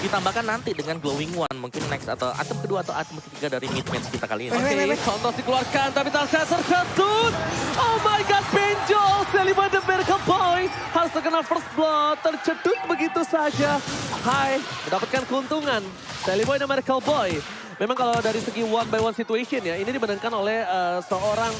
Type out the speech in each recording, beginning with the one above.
Ditambahkan nanti dengan Glowing One, mungkin next atau item kedua atau item ketiga dari mid match kita kali ini. Oke, Santos dikeluarkan tapi Tangsel terkentut. Oh my god, Benjol, Celiboy the Miracle Boy harus terkena first blood, tercedut begitu saja. Hai, mendapatkan keuntungan. Celiboy the Miracle Boy. Memang kalau dari segi one by one situation ya, ini dimenangkan oleh seorang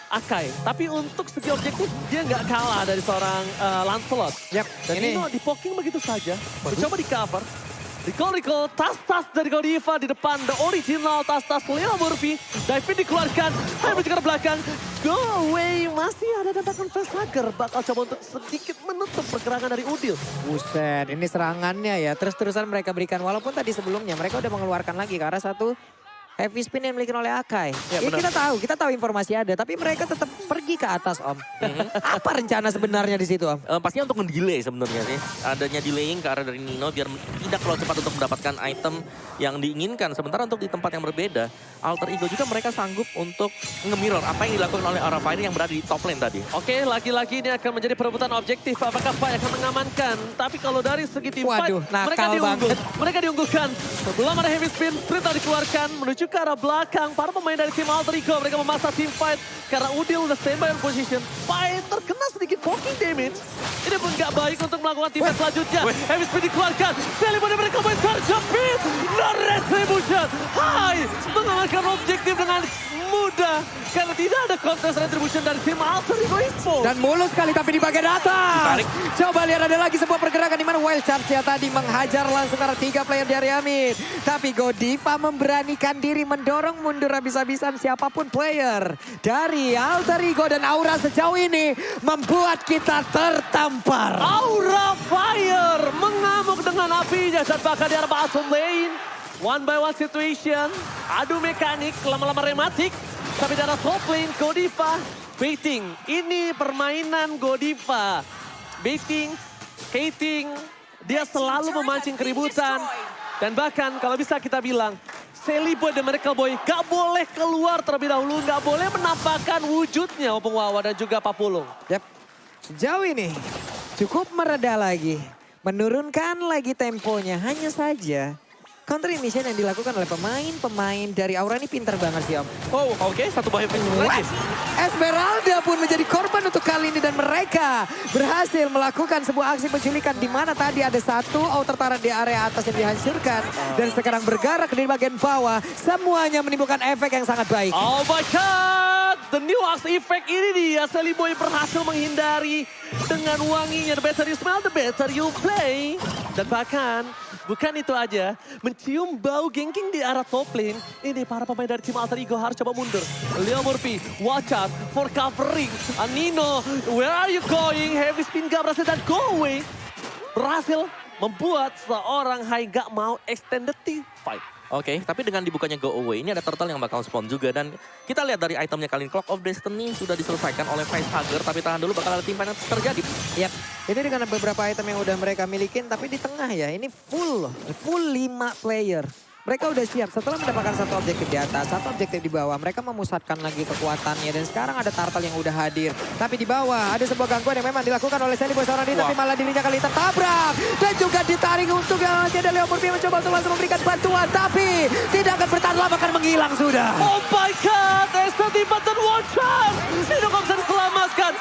Akai. Tapi untuk segi objektif, dia nggak kalah dari seorang Lancelot. Yap, Dan ini Nino di poking begitu saja. Mencoba di cover. Recall, tas-tas dari Godiva di depan. The original tas-tas Leo Murphy. Diving dikeluarkan. Hai menuju ke belakang. Go away. Masih ada tembakan facehugger. Bakal coba untuk sedikit menutup pergerakan dari Udil. buset, ini serangannya ya. Terus-terusan mereka berikan. Walaupun tadi sebelumnya mereka udah mengeluarkan lagi. Karena satu heavy spin yang dimiliki oleh Akai. Ya, Ya, kita tahu informasi ada. Tapi mereka tetap pergi ke atas, Om. Apa rencana sebenarnya di situ, Om? Pastinya untuk mendelay sebenarnya sih. Adanya delaying ke arah dari Nino biar tidak terlalu cepat untuk mendapatkan item yang diinginkan. Sementara untuk di tempat yang berbeda, Alter Ego juga mereka sanggup untuk nge-mirror apa yang dilakukan oleh Aura Fire yang berada di top lane tadi. Oke, lagi-lagi ini akan menjadi perebutan objektif. Apakah Pai akan mengamankan? Tapi kalau dari segi tim fight, Waduh, nakal mereka diunggulkan. Sebelum ada heavy spin, Sprint dikeluarkan menuju ke arah belakang. Para pemain dari tim Alter Ego, mereka memaksa tim fight. Karena Udil udah standby on position. Pai terkena sedikit poking damage. Ini pun gak baik untuk melakukan tim fight selanjutnya. Heavy spin dikeluarkan. Celiboy mereka main terjepit. No retribution. Hai, mengamankan objektif dengan mudah. Karena tidak ada contest retribution dari tim Alter Ego Info. Dan mulus sekali tapi di bagian atas. Ditarik. Coba lihat ada lagi sebuah pergerakan di mana Wild Charge ya tadi menghajar langsung karena 3 player di area mid. Tapi Godiva memberanikan diri mendorong mundur habis-habisan siapapun player. Dari Alter Ego dan Aura sejauh ini membuat kita tertampar. Aura Fire mengamuk dengan apinya dan bahkan di arah bottom lane. One by one situation. Adu mekanik, lama-lama rematik. Tapi di arah top lane, Godiva baiting. Ini permainan Godiva. Baiting, hating. Dia selalu memancing keributan. Dan bahkan kalau bisa kita bilang, Celiboy dan Miracle Boy gak boleh keluar terlebih dahulu. Gak boleh menampakkan wujudnya Opung Wawa dan juga Papulung. Yap. Sejauh ini cukup mereda lagi. Menurunkan lagi temponya. Hanya saja counter mission yang dilakukan oleh pemain-pemain dari Aura ini pintar banget sih, Om. Oh, oke, satu bahaya lagi. Esmeralda pun menjadi korban untuk kali ini dan mereka berhasil melakukan sebuah aksi penculikan di mana tadi ada satu outer turret di area atas yang dihancurkan dan sekarang bergerak di bagian bawah. Semuanya menimbulkan efek yang sangat baik. Oh my god, the new axe effect ini dia. Celiboy berhasil menghindari dengan wanginya. The better you smell, the better you play. Dan bahkan bukan itu aja, mencium bau ganking di arah top lane. Ini para pemain dari tim Alter Ego harus coba mundur. Leo Murphy, watch out for covering. Nino, where are you going? Heavy spin gak berhasil dan go away. Berhasil membuat seorang Hai gak mau extended team fight. Oke, tapi dengan dibukanya Go Away ini ada turtle yang bakal spawn juga. Dan kita lihat dari itemnya kali ini, Clock of Destiny sudah diselesaikan oleh Facehugger. Tapi tahan dulu, bakal ada tim yang terjadi. Yap, ini dengan beberapa item yang udah mereka milikin tapi di tengah ya ini full 5 player. Mereka udah siap setelah mendapatkan satu objektif di atas, satu objektif di bawah. Mereka memusatkan lagi kekuatannya dan sekarang ada turtle yang udah hadir. Tapi di bawah ada sebuah gangguan yang memang dilakukan oleh Celiboy seorang diri tapi malah dirinya kali tertabrak. Dan juga ditarik untuk yang masih ada Leo Murphy mencoba untuk langsung memberikan bantuan. Tapi tidak akan bertahan lama akan menghilang sudah. Oh my god, Esther tiba dan one shot. Nino gak bisa diselamatkan.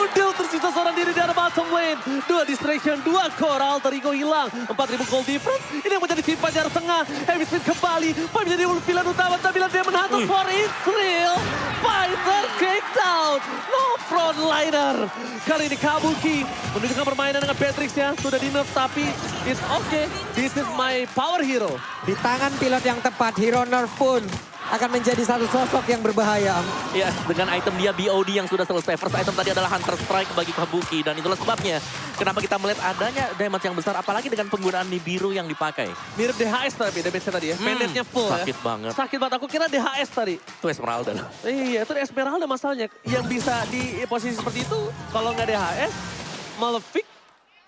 Udil tersisa seorang diri di arah bottom lane. 2 distraction, 2 core, Alter Ego hilang. 4.000 gold difference. Ini yang menjadi simpan di arah tengah. Heavy spin kembali. Pai menjadi pilihan utama. Tapi dia menhantam for Israel. Fighter kicked out. No frontliner. Kali ini Kabuki menunjukkan permainan dengan Patrick ya. Sudah di nerf tapi it's okay. This is my power hero. Di tangan pilot yang tepat, Hero Nerf pun akan menjadi satu sosok yang berbahaya. Ya, dengan item dia BOD yang sudah selesai. First item tadi adalah Hunter Strike bagi Kabuki. Dan itulah sebabnya kenapa kita melihat adanya damage yang besar. Apalagi dengan penggunaan Nibiru yang dipakai. Mirip DHS tapi damage-nya tadi ya. Pendeknya full sakit ya. banget. Sakit banget. Aku kira DHS tadi. Itu Esmeralda. Iya, itu Esmeralda masalahnya. Yang bisa di posisi seperti itu, kalau nggak DHS, Malefic,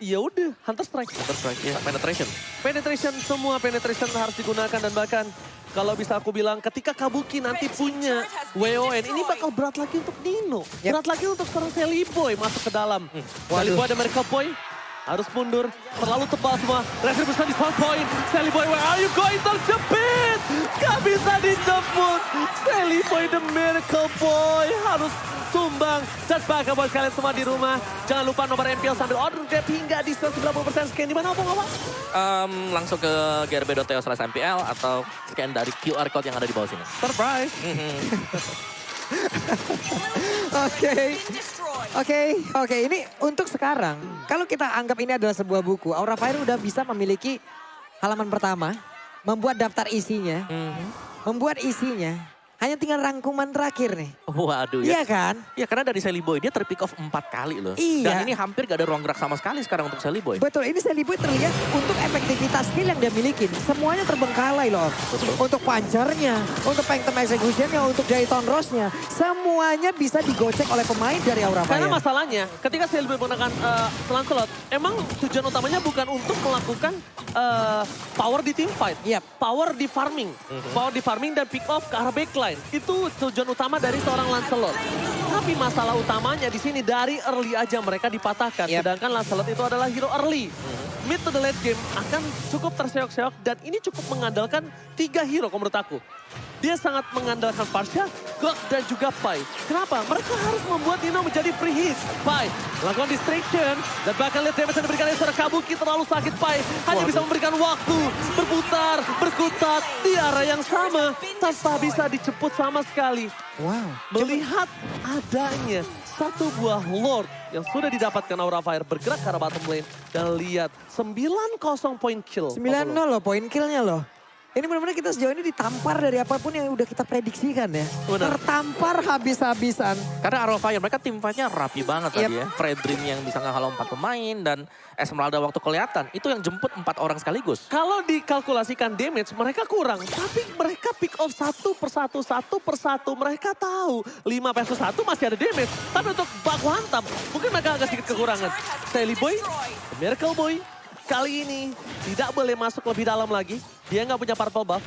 ya udah Hunter Strike. Hunter Strike, ya. Penetration. Penetration, semua penetration harus digunakan dan bahkan kalau bisa aku bilang ketika Kabuki nanti punya WON, ini bakal berat lagi untuk Nino. Berat lagi untuk seorang Celiboy masuk ke dalam. Celiboy ada Miracle Boy. harus mundur. Terlalu tebal semua. Retribution di spawn point. Sally Boy, where are you going? Terjepit. Gak bisa dijemput. Sally Boy, the miracle boy. Harus tumbang. Just back buat kalian semua di rumah. Jangan lupa nomor MPL sambil order grab hingga di 90% scan. Di mana apa? Langsung ke grb.to/MPL atau scan dari QR code yang ada di bawah sini. Surprise. Oke. Ini untuk sekarang, kalau kita anggap ini adalah sebuah buku, Aura Fire udah bisa memiliki halaman pertama, membuat daftar isinya, membuat isinya. Hanya tinggal rangkuman terakhir nih. Waduh Iya ya. kan? Ya karena dari Sally Boy dia terpick off 4 kali loh. Iya. Dan ini hampir gak ada ruang gerak sama sekali sekarang untuk Sally Boy. Betul, ini Sally Boy terlihat untuk efektivitas skill yang dia miliki. Semuanya terbengkalai loh. Betul. Untuk pancernya, untuk phantom executionnya, untuk Jaiton Rose-nya. Semuanya bisa digocek oleh pemain dari Aura Fire. Karena masalahnya ketika Sally Boy menggunakan Lancelot, emang tujuan utamanya bukan untuk melakukan power di team fight. Yap. Power di farming. Power di farming dan pick off ke arah backline. Itu tujuan utama dari seorang Lancelot. Tapi masalah utamanya di sini dari early aja mereka dipatahkan. Yap. Sedangkan Lancelot itu adalah hero early. Mid to the late game akan cukup terseok-seok dan ini cukup mengandalkan 3 hero kalau menurut aku. Dia sangat mengandalkan Parsha, God dan juga Pai. Kenapa? Mereka harus membuat Nino menjadi free hit. Pai melakukan distraction dan bahkan lihat damage yang diberikan oleh seorang Kabuki terlalu sakit. Pai hanya bisa memberikan waktu berputar, berkutat di arah yang sama tanpa bisa dijemput sama sekali. Wow. Melihat adanya satu buah Lord yang sudah didapatkan Aura Fire bergerak ke arah bottom lane dan lihat 9-0 point kill. 9-0 loh poin killnya loh. Ini benar-benar kita sejauh ini ditampar dari apapun yang udah kita prediksikan ya. Benar. Tertampar habis-habisan. Karena Aura Fire mereka tim fight-nya rapi banget tadi ya. Fredrin yang bisa ngehalau 4 pemain dan Esmeralda waktu kelihatan. Itu yang jemput 4 orang sekaligus. Kalau dikalkulasikan damage mereka kurang. Tapi mereka pick off satu persatu. Mereka tahu 5 versus 1 masih ada damage. Tapi untuk baku hantam mungkin mereka agak sedikit kekurangan. Sally Boy, Miracle Boy. Kali ini tidak boleh masuk lebih dalam lagi. Dia nggak punya purple buff.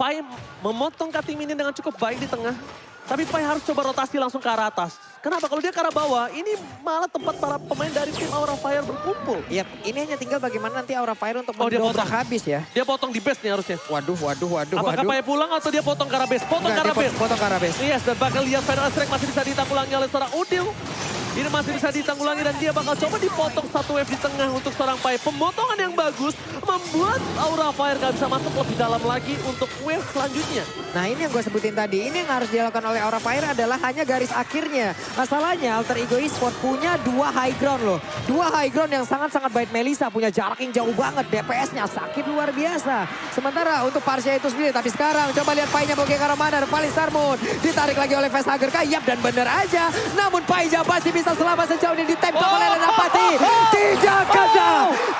Pai memotong cutting minion dengan cukup baik di tengah. Tapi Pai harus coba rotasi langsung ke arah atas. Kenapa? Kalau dia ke arah bawah, ini malah tempat para pemain dari tim Aura Fire berkumpul. Iya, ini hanya tinggal bagaimana nanti Aura Fire untuk Oh, dia mendobrak potong. habis ya. Dia potong di base nih harusnya. Waduh. Apakah Pai pulang atau dia potong ke arah base? Potong ke arah base. Potong ke arah base. Yes, dan bakal lihat Final Strike masih bisa ditanggulangi oleh seorang Udil. Ini masih bisa ditanggulangi dan dia bakal coba dipotong satu wave di tengah untuk seorang Pai. Pemotongan yang bagus membuat Aura Fire gak bisa masuk lebih dalam lagi untuk wave selanjutnya. Nah ini yang gue sebutin tadi, ini yang harus dilakukan oleh Aura Fire adalah hanya garis akhirnya. Masalahnya Alter Ego Esports punya 2 high ground loh. 2 high ground yang sangat-sangat baik Melissa, punya jarak yang jauh banget. DPS-nya sakit luar biasa. Sementara untuk Parsha itu sendiri, tapi sekarang coba lihat Pai-nya mau ke arah mana. Paling Starmoon ditarik lagi oleh Facehugger. Yap dan bener aja. Namun Pai-nya masih bisa selamat sejauh ini ditembak oleh Lenapati.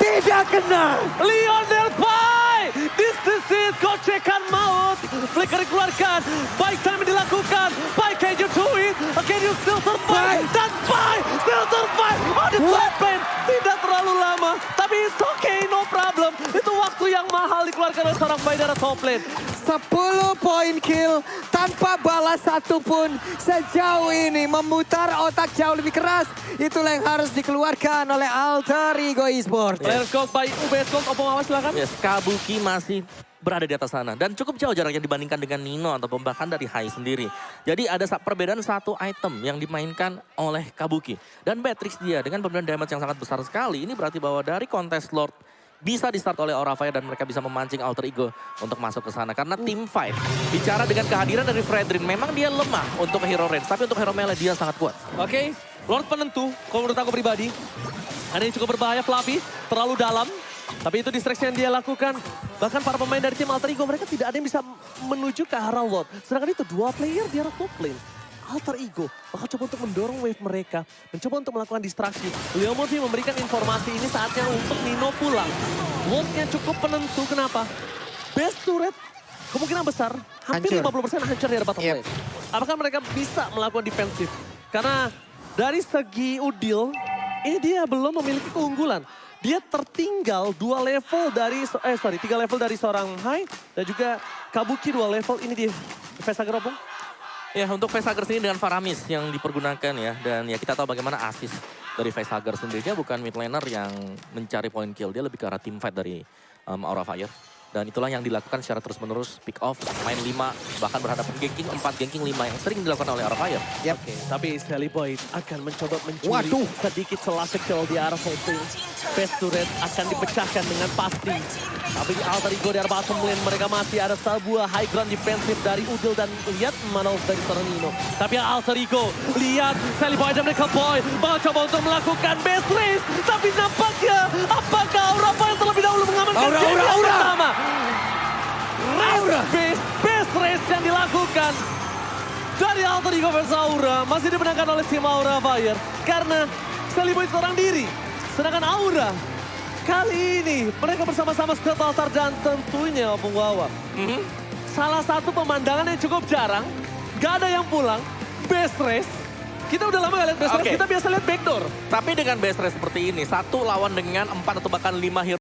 Tidak kena. Lionel Pai! This is it, gocekan maut. Flicker dikeluarkan, baik time dilakukan. Pai, can you do it? Can you still survive? Dan Pai still survive on the top lane. Tidak terlalu lama, tapi it's okay, no problem. Itu waktu yang mahal dikeluarkan oleh seorang Pai dari top lane. 10 poin kill tanpa balas satupun sejauh ini. Memutar otak jauh lebih keras. Itulah yang harus dikeluarkan oleh Alter Ego Esports. Player Gold by UBS Gold, Opung Awas silakan. Yes, Kabuki masih berada di atas sana. Dan cukup jauh jaraknya dibandingkan dengan Nino atau bahkan dari Hai sendiri. Jadi ada perbedaan satu item yang dimainkan oleh Kabuki. Dan Beatrix dia dengan pemberian damage yang sangat besar sekali. Ini berarti bahwa dari kontes Lord bisa di-start oleh Aura Fire dan mereka bisa memancing Alter Ego untuk masuk ke sana. Karena team fight, bicara dengan kehadiran dari Fredrin, memang dia lemah untuk hero range. Tapi untuk hero melee dia sangat kuat. Oke, Lord penentu, kalau menurut aku pribadi. Karena ini cukup berbahaya, Fluffy, terlalu dalam. Tapi itu distraction yang dia lakukan. Bahkan para pemain dari tim Alter Ego, mereka tidak ada yang bisa menuju ke arah Lord. Sedangkan itu 2 player di arah top lane. Alter Ego bakal coba untuk mendorong wave mereka. Mencoba untuk melakukan distraksi. Leo Murphy memberikan informasi ini saatnya untuk Nino pulang. Lordnya cukup penentu, kenapa? Best turret kemungkinan besar hampir Hancur. 50% hancur di arah bottom lane. Apakah mereka bisa melakukan defensif? Karena dari segi Udil, ini dia belum memiliki keunggulan. Dia tertinggal 3 level dari seorang Hai dan juga Kabuki 2 level. Ini dia, Facehugger Opung. Ya, untuk Facehugger sendiri dengan Faramis yang dipergunakan ya. Dan ya kita tahu bagaimana assist dari Facehugger sendiri. Dia bukan mid laner yang mencari point kill. Dia lebih ke arah team fight dari Aura Fire. Dan itulah yang dilakukan secara terus-menerus. Pick off, main 5, bahkan berhadapan ganking 4, ganking 5 yang sering dilakukan oleh Aura Fire. Oke, tapi Sally Boy akan mencoba mencuri sedikit celah kecil di arah Soulflame. Best turret akan dipecahkan dengan pasti. Tapi di Alter Ego di arah bottom lane mereka masih ada sebuah high ground defensif dari Udil dan lihat manov dari Tornino. Tapi Alter Ego, lihat Sally Boy dan mereka Boy mencoba untuk melakukan best race. Tapi nampaknya apakah Aura Fire terlebih dahulu mengamankan game yang pertama? Best race yang dilakukan dari Alter Ego versus Aura masih dimenangkan oleh tim Aura Fire karena Sally Boy seorang diri, sedangkan Aura kali ini mereka bersama-sama squad altar dan tentunya Opung Wawa. Salah satu pemandangan yang cukup jarang, gak ada yang pulang, best race. Kita udah lama gak lihat best race, kita biasa lihat backdoor. Tapi dengan best race seperti ini, 1 lawan dengan 4 atau bahkan 5 hero